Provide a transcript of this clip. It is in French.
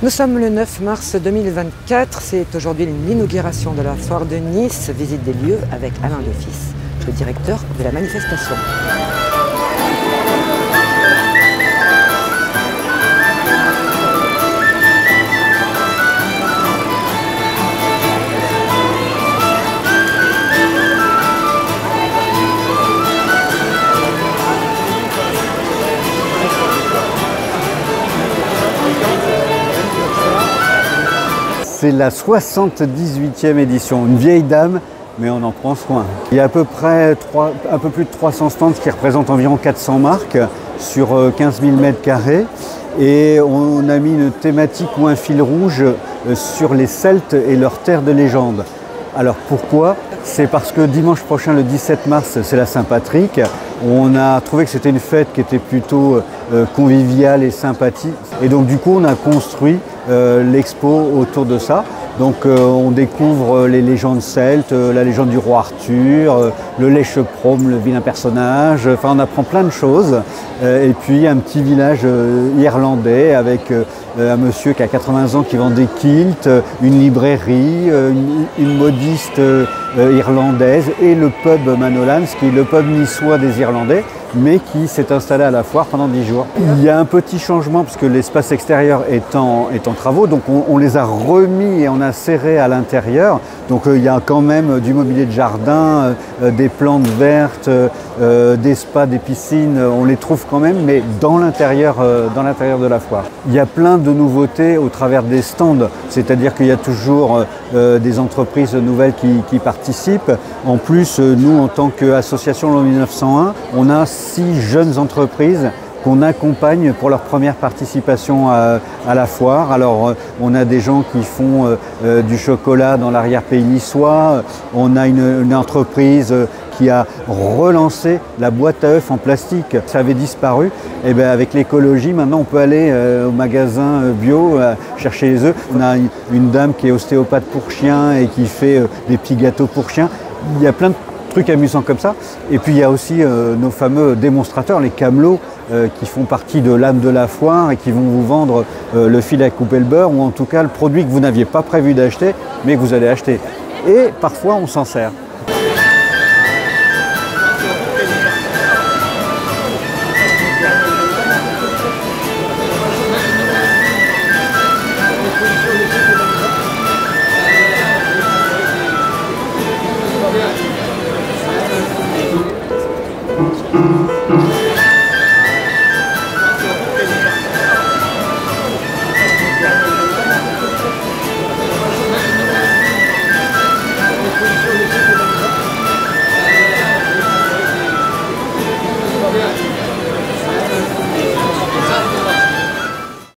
Nous sommes le 9 mars 2024, c'est aujourd'hui l'inauguration de la foire de Nice, visite des lieux avec Alain Defis, le directeur de la manifestation. C'est la 78e édition, une vieille dame, mais on en prend soin. Il y a à peu près un peu plus de 300 stands qui représentent environ 400 marques sur 15 000 mètres carrés. Et on a mis une thématique ou un fil rouge sur les Celtes et leurs terres de légende. Alors pourquoi? C'est parce que dimanche prochain, le 17 mars, c'est la Saint-Patrick. On a trouvé que c'était une fête qui était plutôt conviviale et sympathique. Et donc du coup, on a construit l'expo autour de ça. Donc on découvre les légendes celtes, la légende du roi Arthur, le Lèche-Prome, le vilain personnage. Enfin, on apprend plein de choses. Et puis un petit village irlandais avec un monsieur qui a 80 ans qui vend des kilts, une librairie, une modiste irlandaise et le pub Manolans, qui est le pub niçois des Irlandais, mais qui s'est installé à la foire pendant 10 jours. Il y a un petit changement puisque l'espace extérieur est en travaux, donc on les a remis et on a serré à l'intérieur. Donc il y a quand même du mobilier de jardin, des plantes vertes, des spas, des piscines, on les trouve quand même, mais dans l'intérieur de la foire. Il y a plein de nouveautés au travers des stands, c'est-à-dire qu'il y a toujours des entreprises nouvelles qui participent. En plus, nous, en tant qu'association L'An 1901, on a 6 jeunes entreprises qu'on accompagne pour leur première participation à la foire. Alors on a des gens qui font du chocolat dans l'arrière-pays niçois, on a une entreprise qui a relancé la boîte à œufs en plastique. Ça avait disparu. Et bien avec l'écologie, maintenant on peut aller au magasin bio chercher les œufs. On a une dame qui est ostéopathe pour chiens et qui fait des petits gâteaux pour chiens. Il y a plein de trucs amusants comme ça. Et puis il y a aussi nos fameux démonstrateurs, les camelots, qui font partie de l'âme de la foire et qui vont vous vendre le fil à couper le beurre ou en tout cas le produit que vous n'aviez pas prévu d'acheter mais que vous allez acheter. Et parfois on s'en sert.